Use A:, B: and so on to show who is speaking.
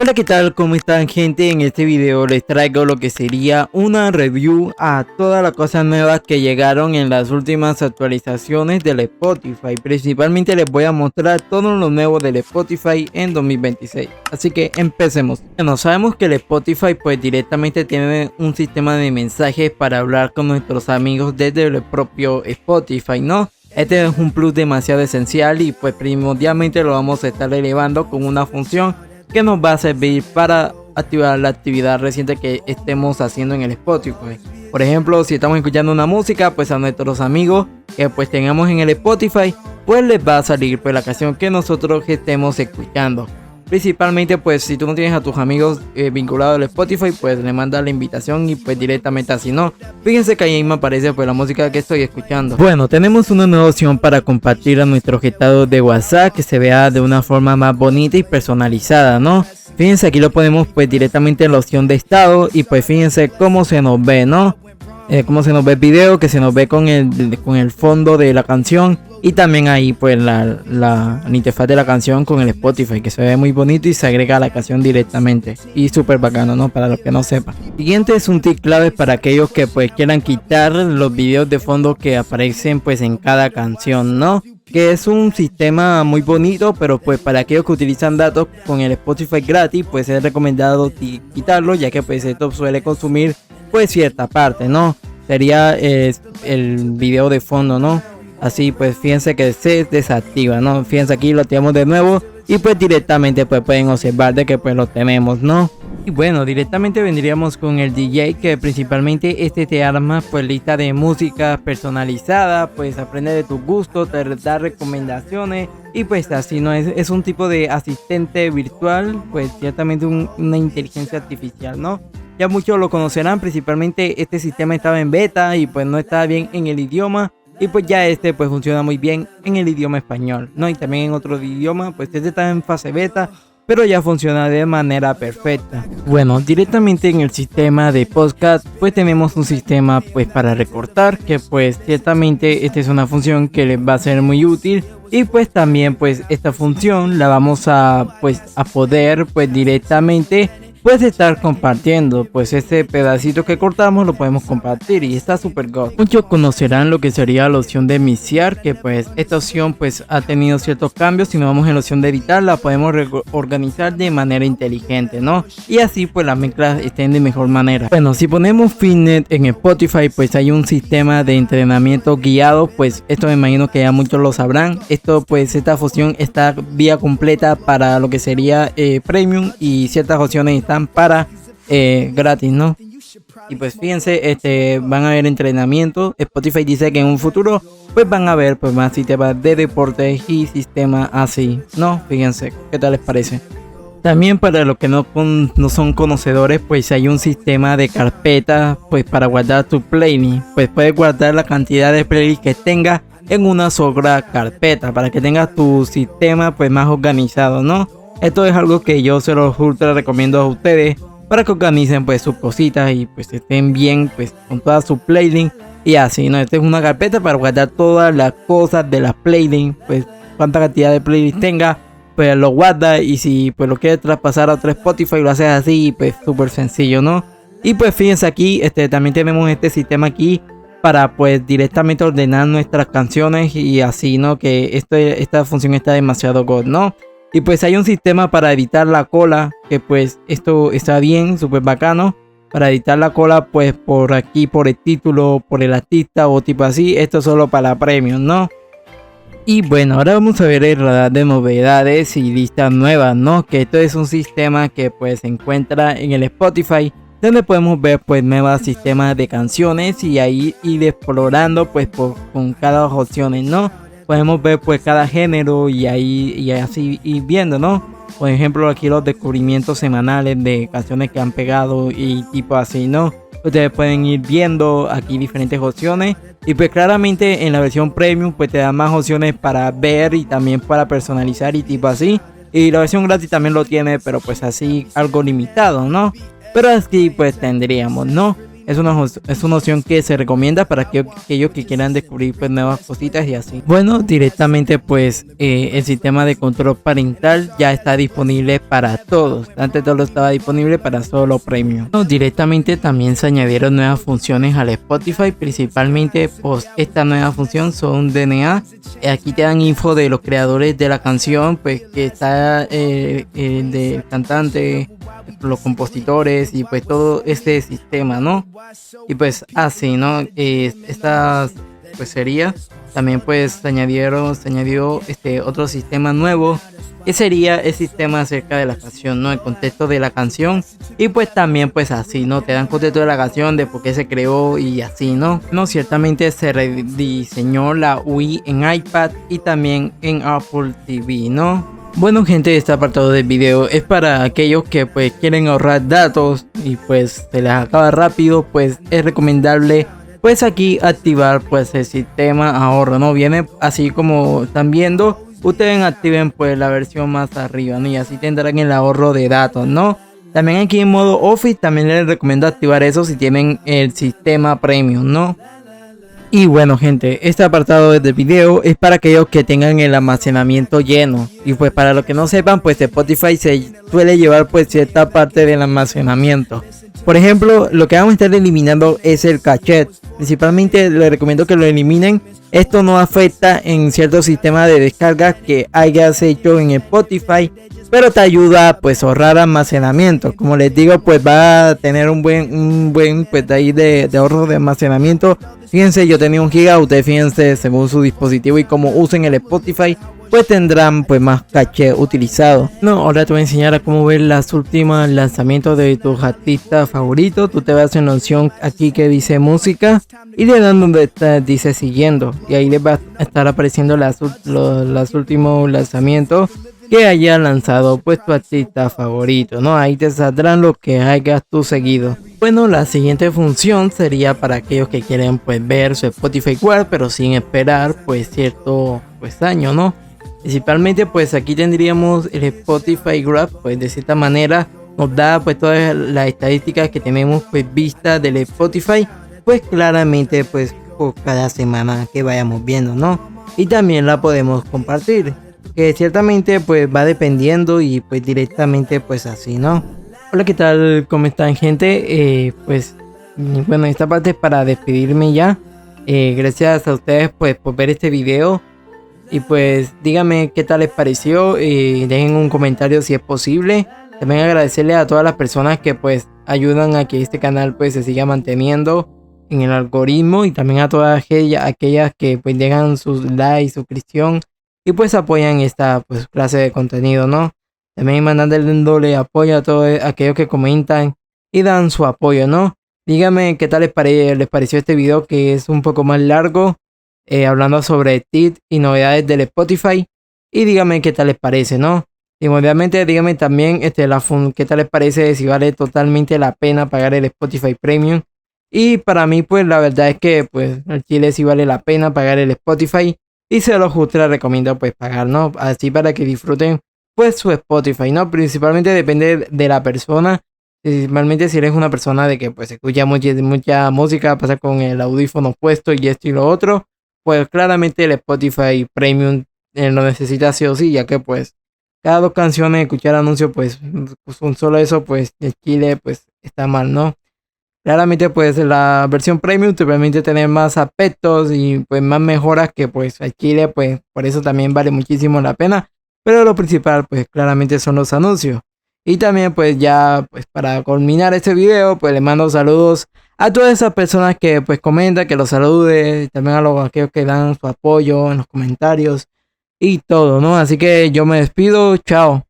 A: Hola, ¿qué tal? ¿Cómo están, gente? En este video les traigo lo que sería una review a todas las cosas nuevas que llegaron en las últimas actualizaciones del Spotify. Principalmente les voy a mostrar todo lo nuevo del Spotify en 2026. Así que empecemos. Bueno, sabemos que el Spotify pues directamente tiene un sistema de mensajes para hablar con nuestros amigos desde el propio Spotify, ¿no? Este es un plus demasiado esencial y pues primordialmente lo vamos a estar elevando con una función que nos va a servir para activar la actividad reciente que estemos haciendo en el Spotify. Por ejemplo, si estamos escuchando una música, pues a nuestros amigos que pues tengamos en el Spotify, pues les va a salir pues la canción que nosotros estemos escuchando. Principalmente pues si tú no tienes a tus amigos vinculados al Spotify, pues le mandas la invitación y pues directamente así, ¿no? Fíjense que ahí me aparece pues la música que estoy escuchando. Bueno, tenemos una nueva opción para compartir a nuestro estado de WhatsApp que se vea de una forma más bonita y personalizada, ¿no? Fíjense, aquí lo ponemos pues directamente en la opción de estado y pues fíjense cómo se nos ve, ¿no? Cómo se nos ve el video, que se nos ve con el fondo de la canción. Y también ahí pues la interfaz de la canción con el Spotify, que se ve muy bonito y se agrega a la canción directamente. Y súper bacano, ¿no? Para los que no sepan. Siguiente es un tip clave para aquellos que pues quieran quitar los videos de fondo que aparecen pues en cada canción, ¿no? Que es un sistema muy bonito, pero pues para aquellos que utilizan datos con el Spotify gratis, pues es recomendado quitarlo, ya que pues esto suele consumir pues cierta parte, ¿no? Sería el video de fondo, ¿no? Así pues fíjense que se desactiva, ¿no? Fíjense, aquí lo tenemos de nuevo y pues directamente pues pueden observar de que pues lo tenemos, ¿no? Y bueno, directamente vendríamos con el DJ, que principalmente te arma pues lista de música personalizada, pues aprende de tus gustos, te da recomendaciones y pues así, ¿no? Es un tipo de asistente virtual, pues ciertamente una inteligencia artificial, ¿no? Ya muchos lo conocerán, principalmente este sistema estaba en beta y pues no estaba bien en el idioma. Y pues ya pues funciona muy bien en el idioma español, ¿no? Y también en otro idioma, pues está en fase beta, pero ya funciona de manera perfecta. Bueno, directamente en el sistema de podcast, pues tenemos un sistema pues para recortar, que pues ciertamente esta es una función que les va a ser muy útil. Y pues también pues esta función la vamos a poder pues directamente pues estar compartiendo, pues este pedacito que cortamos lo podemos compartir y está súper god. Muchos conocerán lo que sería la opción de mixear, que pues esta opción pues ha tenido ciertos cambios. Si nos vamos en la opción de editar, la podemos organizar de manera inteligente, ¿no? Y así pues las mezclas estén de mejor manera. Bueno, si ponemos Fitnet en Spotify, pues hay un sistema de entrenamiento guiado, pues esto me imagino que ya muchos lo sabrán. Esto pues esta función está vía completa para lo que sería Premium, y ciertas opciones están para gratis, ¿no? Y pues fíjense, van a haber entrenamiento. Spotify dice que en un futuro pues van a haber pues más sistemas de deportes y sistemas así, ¿no? Fíjense, ¿qué tal les parece? También para los que no son conocedores, pues hay un sistema de carpetas pues para guardar tu playlist. Pues puedes guardar la cantidad de playlists que tengas en una sola carpeta para que tengas tu sistema pues más organizado, ¿no? Esto es algo que yo se los ultra recomiendo a ustedes para que organicen pues sus cositas y pues estén bien pues con toda su playlist y así, ¿no? Esta es una carpeta para guardar todas las cosas de las playlists, pues cuánta cantidad de playlists tenga, pues lo guarda, y si pues lo quieres traspasar a otro Spotify lo haces así, pues súper sencillo, ¿no? Y pues fíjense aquí, también tenemos este sistema aquí para pues directamente ordenar nuestras canciones y así, ¿no? Que esta función está demasiado god, ¿no? Y pues hay un sistema para editar la cola, que pues esto está bien, súper bacano. Para editar la cola pues por aquí, por el título, por el artista o tipo así. Esto solo para premium, ¿no? Y bueno, ahora vamos a ver el radar de novedades y listas nuevas, ¿no? Que esto es un sistema que pues se encuentra en el Spotify, donde podemos ver pues nuevos sistemas de canciones y ahí ir explorando pues con cada opciones, ¿no? Podemos ver pues cada género y ahí y así ir viendo, ¿no? Por ejemplo, aquí los descubrimientos semanales de canciones que han pegado y tipo así, ¿no? Ustedes pueden ir viendo aquí diferentes opciones y pues claramente en la versión premium pues te da más opciones para ver y también para personalizar y tipo así. Y la versión gratis también lo tiene, pero pues así algo limitado, ¿no? Pero así pues tendríamos, ¿no? es una opción que se recomienda para aquellos que quieran descubrir pues nuevas cositas y así. Bueno, directamente pues el sistema de control parental ya está disponible para todos. Antes todo estaba disponible para solo premium. Bueno, directamente también se añadieron nuevas funciones al Spotify, principalmente pues esta nueva función son DNA. Aquí te dan info de los creadores de la canción, pues que está del cantante, los compositores y pues todo este sistema, ¿no? Y pues así, ¿no? Estas pues sería también pues se añadió este otro sistema nuevo que sería el sistema acerca de la canción, ¿no? El contexto de la canción y pues también pues así, ¿no? Te dan contexto de la canción, de por qué se creó y así, ¿no? No, ciertamente se rediseñó la UI en iPad y también en Apple TV, ¿no? Bueno gente, este apartado del video es para aquellos que pues quieren ahorrar datos y pues se les acaba rápido, pues es recomendable pues aquí activar pues el sistema ahorro, ¿no? Viene así como están viendo, ustedes activen pues la versión más arriba, ¿no? Y así tendrán el ahorro de datos, ¿no? También aquí en modo Office también les recomiendo activar eso si tienen el sistema premium, ¿no? Y bueno gente, este apartado del video es para aquellos que tengan el almacenamiento lleno. Y pues para los que no sepan, pues Spotify se suele llevar pues cierta parte del almacenamiento. Por ejemplo, lo que vamos a estar eliminando es el caché. Principalmente les recomiendo que lo eliminen. Esto no afecta en cierto sistema de descarga que hayas hecho en Spotify, pero te ayuda pues a ahorrar almacenamiento. Como les digo, pues va a tener un buen pues de ahí de ahorro de almacenamiento. Fíjense, yo tenía 1 GB, ustedes fíjense según su dispositivo y como usen el Spotify, pues tendrán pues más caché utilizado. No, ahora te voy a enseñar a cómo ver las últimas lanzamientos de tus artistas favoritos. Tú te vas en la opción aquí que dice música y le dan donde dice siguiendo y ahí les va a estar apareciendo los últimos lanzamientos que haya lanzado pues tu artista favorito, ¿no? Ahí te saldrán lo que hayas tú seguido. Bueno, la siguiente función sería para aquellos que quieren pues ver su Spotify Wrapped pero sin esperar pues cierto pues año, ¿no? Principalmente pues aquí tendríamos el Spotify Wrapped, pues de cierta manera nos da pues todas las estadísticas que tenemos pues vistas del Spotify, pues claramente pues por cada semana que vayamos viendo, ¿no? Y también la podemos compartir, que ciertamente pues va dependiendo y pues directamente pues así, ¿no? Hola, ¿qué tal? ¿Cómo están gente? Pues bueno, esta parte es para despedirme ya. Gracias a ustedes pues por ver este video. Y pues díganme qué tal les pareció. Dejen un comentario si es posible. También agradecerle a todas las personas que pues ayudan a que este canal pues se siga manteniendo en el algoritmo. Y también a todas aquellas que pues dejan sus likes, suscripción y pues apoyan esta pues clase de contenido, ¿no? También mandándole apoyo a todos aquellos que comentan y dan su apoyo, ¿no? Díganme qué tal les pareció este video, que es un poco más largo, hablando sobre TIT y novedades del Spotify. Y díganme qué tal les parece, ¿no? Y obviamente díganme también qué tal les parece, si vale totalmente la pena pagar el Spotify Premium. Y para mí pues la verdad es que pues al chile sí vale la pena pagar el Spotify. Y se los ultra recomiendo pues pagar, ¿no? Así para que disfruten pues su Spotify, ¿no? Principalmente depende de la persona. Principalmente si eres una persona de que pues escucha mucha música, pasa con el audífono puesto y esto y lo otro, pues claramente el Spotify Premium lo necesita sí o sí, ya que pues cada 2 canciones escuchar anuncios pues con solo eso pues el chile pues está mal, ¿no? Claramente pues la versión Premium te permite tener más aspectos y pues más mejoras que pues el chile, pues por eso también vale muchísimo la pena. Pero lo principal pues claramente son los anuncios. Y también pues ya pues para culminar este video pues le mando saludos a todas esas personas que pues comentan, que los salude. También a aquellos que dan su apoyo en los comentarios y todo, ¿no? Así que yo me despido, chao.